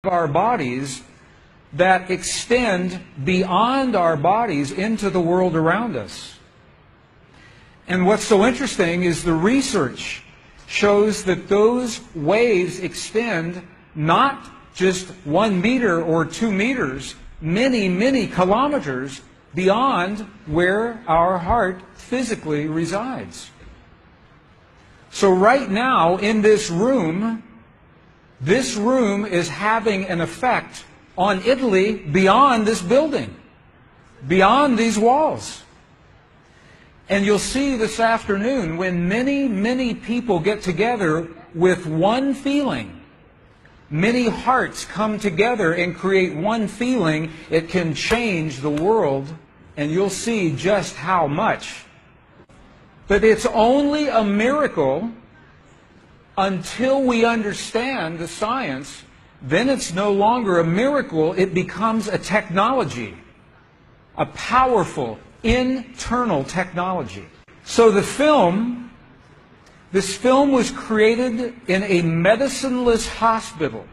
our bodies that extend beyond our bodies into the world around us. And what's so interesting is the research shows that those waves extend not just 1 meter or 2 meters, many, many kilometers beyond where our heart physically resides. So right now in this room is having an effect on Italy beyond this building, beyond these walls. And you'll see this afternoon when many, many people get together with one feeling, many hearts come together and create one feeling, it can change the world, and you'll see just how much. But it's only a miracle until we understand the science. Then it's no longer a miracle, it becomes a technology, a powerful internal technology. So this film was created in a medicineless hospital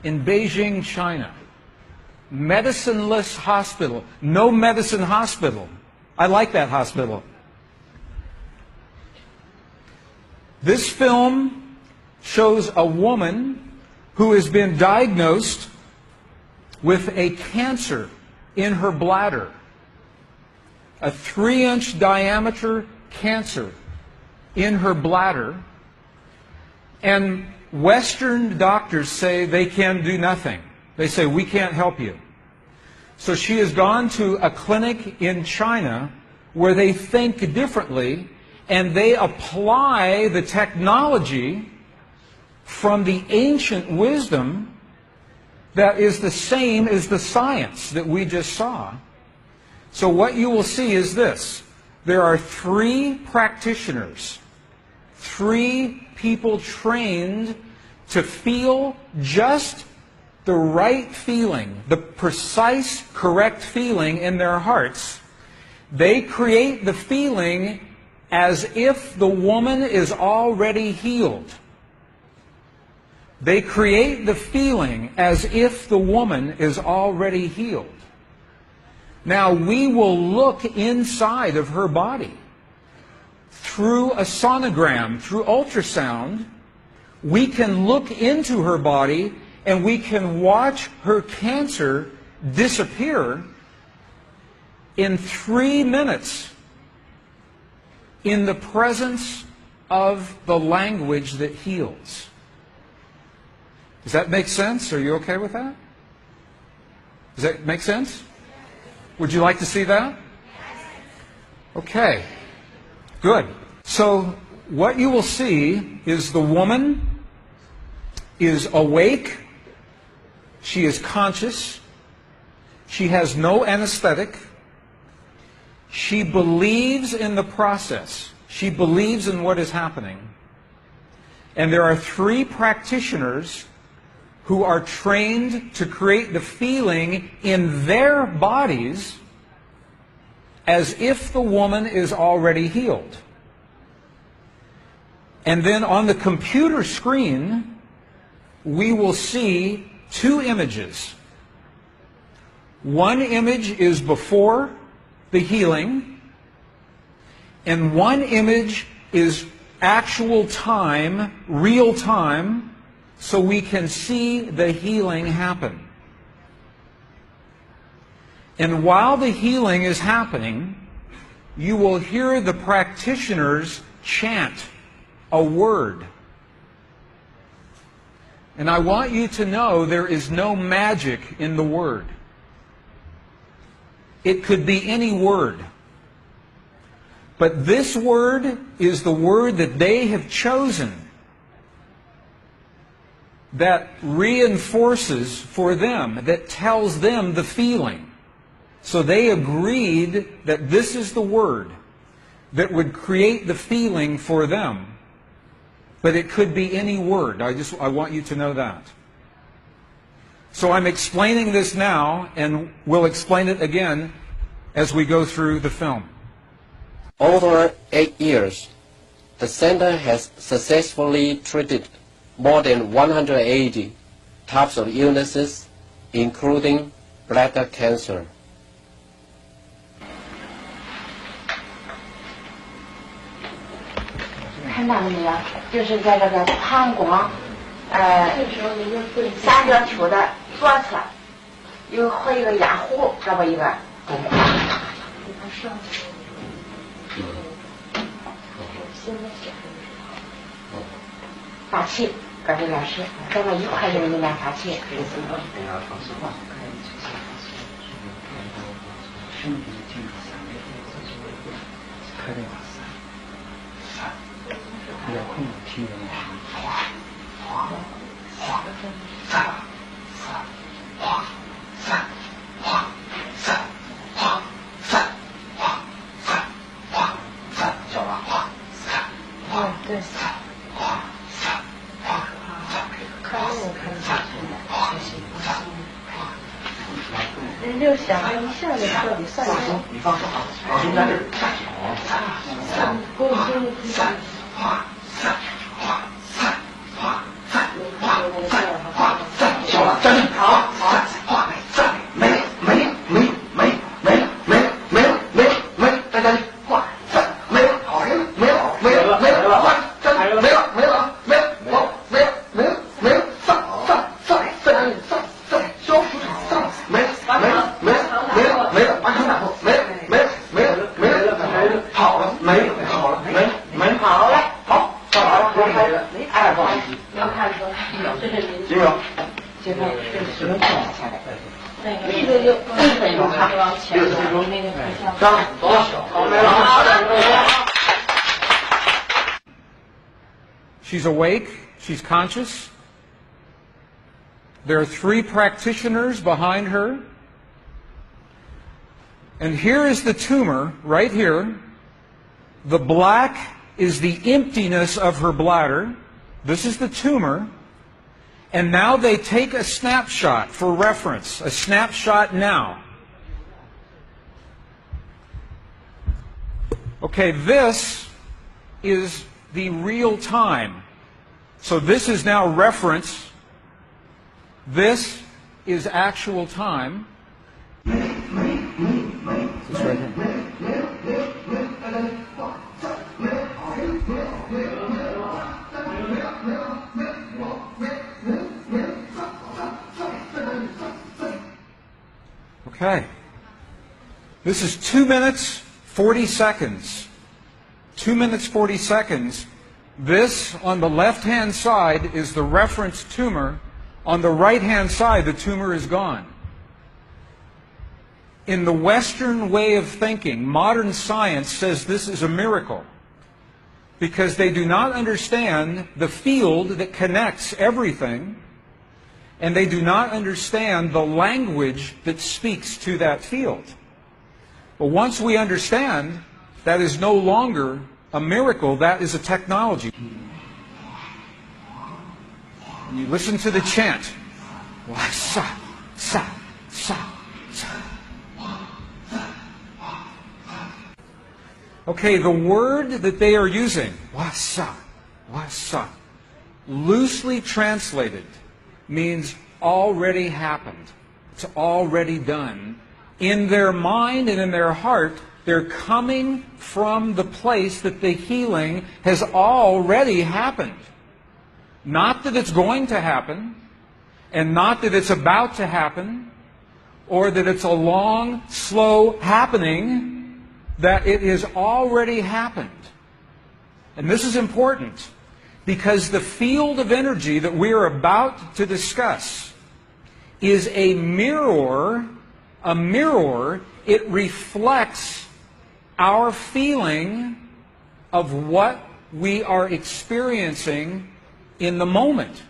in Beijing, China. Medicineless hospital, no medicine hospital. I like that hospital. This film shows a woman who has been diagnosed with a cancer in her bladder, a 3-inch diameter cancer in her bladder, and Western doctors say they can do nothing. They say, we can't help you. So she has gone to a clinic in China where they think differently, and they apply the technology from the ancient wisdom that is the same as the science that we just saw. So what you will see is this. There are 3 practitioners, 3 people trained to feel just the right feeling, the precise, correct feeling in their hearts. They create the feeling as if the woman is already healed. They create the feeling as if the woman is already healed. Now, we will look inside of her body through a sonogram, through ultrasound. We can look into her body and we can watch her cancer disappear in 3 minutes in the presence of the language that heals. Does that make sense? Are you okay with that? Does that make sense? Would you like to see that? Okay. Good. So what you will see is the woman is awake. She is conscious. She has no anesthetic. She believes in the process. She believes in what is happening. And there are 3 practitioners who are trained to create the feeling in their bodies as if the woman is already healed. And then on the computer screen, we will see 2 images. One image is before the healing, and one image is actual time, real time, so we can see the healing happen. And while the healing is happening, you will hear the practitioners chant a word. And I want you to know there is no magic in the word. It could be any word. But this word is the word that they have chosen that reinforces for them, that tells them the feeling. So they agreed that this is the word that would create the feeling for them. But it could be any word. I want you to know that. So I'm explaining this now, and we'll explain it again as we go through the film. Over 8 years, the center has successfully treated more than 180 types of illnesses, including bladder cancer. 看到了没有？就是在这个膀胱，三角球的左侧有和一个压弧，胳膊一个。发气，胳膊老师，胳膊一块就是那边发气。遥控听人对。看那个看人就想着一下就彻底散了。你放手，老师在这儿下脚，不是。小了，站定，好，站，没了，大家画，没了，好，没了，站，没了，上，消除上，没了，完成打破，没了，好了，没了，好了，哎，不好意思，能看出来，这是您。几秒？这个是能看下来。那个就1分钟差不多60分钟。那个上，走了，好，没了。好的。She's awake. She's conscious. There are 3 practitioners behind her. And here is the tumor, right here. The black is the emptiness of her bladder. This is the tumor. And now they take a snapshot for reference, a snapshot now. Okay, this is the real time. So this is now reference. This is actual time. This right here. Okay. This is 2 minutes, 40 seconds. 2 minutes, 40 seconds. This, on the left-hand side, is the reference tumor. On the right-hand side, the tumor is gone. In the Western way of thinking, modern science says this is a miracle because they do not understand the field that connects everything, and they do not understand the language that speaks to that field. But once we understand, that is no longer a miracle, that is a technology. And you listen to the chant. Wa sa, sa, sa, sa. Okay, the word that they are using, wasa, loosely translated, means already happened. It's already done. In their mind and in their heart, they're coming from the place that the healing has already happened. Not that it's going to happen, and not that it's about to happen, or that it's a long, slow happening, that it has already happened. And this is important because the field of energy that we are about to discuss is a mirror. A mirror, it reflects our feeling of what we are experiencing in the moment.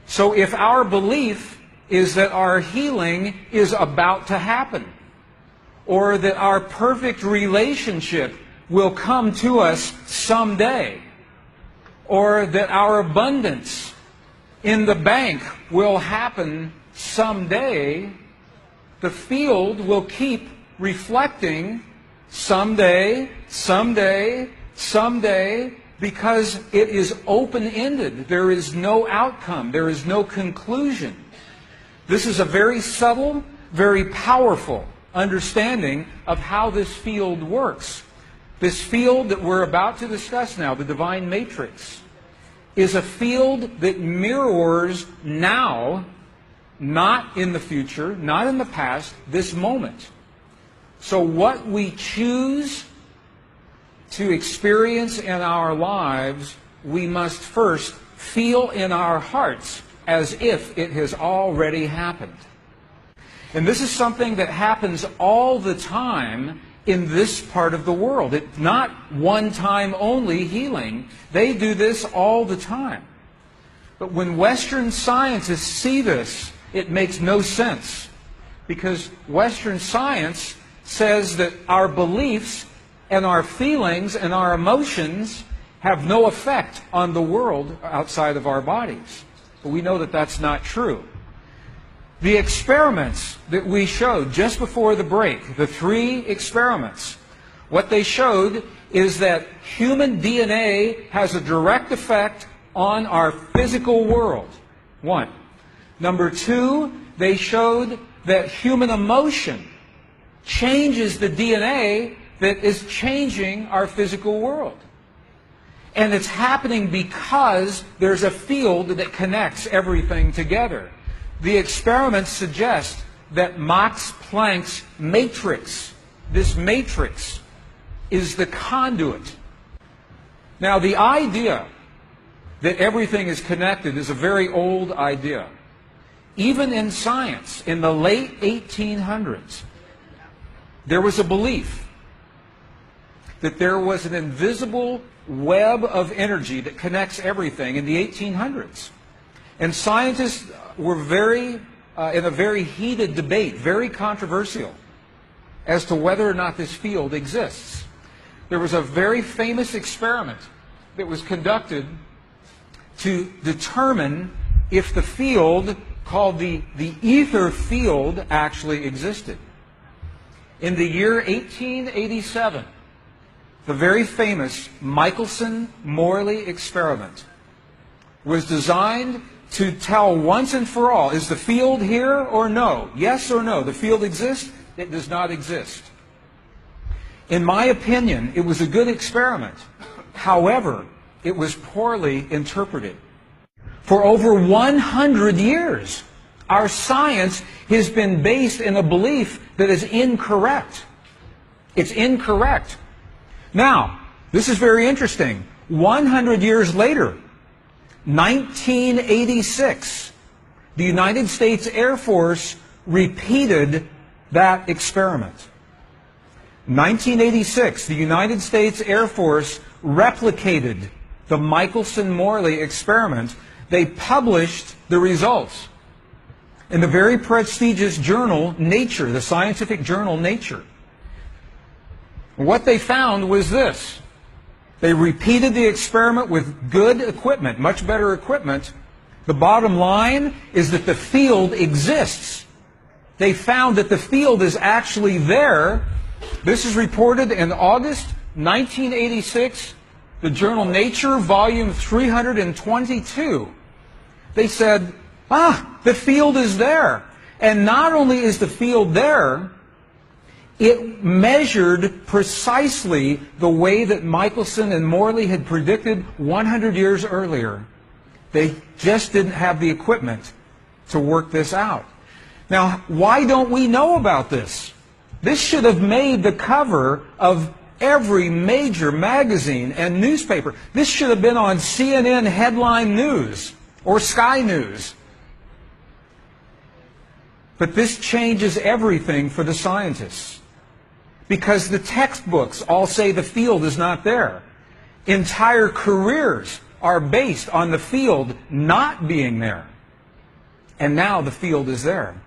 So if our belief is that our healing is about to happen, or that our perfect relationship will come to us someday, or that our abundance in the bank will happen someday, the field will keep reflecting someday, someday, someday, because it is open-ended. There is no outcome. There is no conclusion. This is a very subtle, very powerful understanding of how this field works. This field that we're about to discuss now, the divine matrix, is a field that mirrors now, not in the future, not in the past, this moment. So what we choose to experience in our lives, we must first feel in our hearts as if it has already happened. And this is something that happens all the time in this part of the world. It's not one-time only healing. They do this all the time. But when Western scientists see this, it makes no sense. Because Western science says that our beliefs and our feelings and our emotions have no effect on the world outside of our bodies. But we know that that's not true. The experiments that we showed just before the break, the 3 experiments, what they showed is that human DNA has a direct effect on our physical world. 1. Number 2, they showed that human emotion changes the DNA that is changing our physical world. And it's happening because there's a field that connects everything together. The experiments suggest that Max Planck's matrix, this matrix, is the conduit. Now, the idea that everything is connected is a very old idea. Even in science, in the late 1800s, there was a belief that there was an invisible web of energy that connects everything in the 1800s. And scientists were in a very heated debate, very controversial, as to whether or not this field exists. There was a very famous experiment that was conducted to determine if the field called the ether field actually existed. In the year 1887, the very famous Michelson-Morley experiment was designed to tell once and for all, is the field here or no? Yes or no? The field exists? It does not exist. In my opinion, it was a good experiment. However, it was poorly interpreted. For over 100 years, our science has been based in a belief that is incorrect. It's incorrect. Now, this is very interesting. 100 years later, 1986, the United States Air Force repeated that experiment. 1986, the United States Air Force replicated the Michelson-Morley experiment. They published the results in the very prestigious journal Nature, the scientific journal Nature. What they found was this. They repeated the experiment with good equipment, much better equipment. The bottom line is that the field exists. They found that the field is actually there. This is reported in August 1986, the journal Nature, volume 322. They said, the field is there. And not only is the field there, it measured precisely the way that Michelson and Morley had predicted 100 years earlier. They just didn't have the equipment to work this out. Now, why don't we know about this? This should have made the cover of every major magazine and newspaper. This should have been on CNN headline news or Sky News. But this changes everything for the scientists. Because the textbooks all say the field is not there. Entire careers are based on the field not being there. And now the field is there.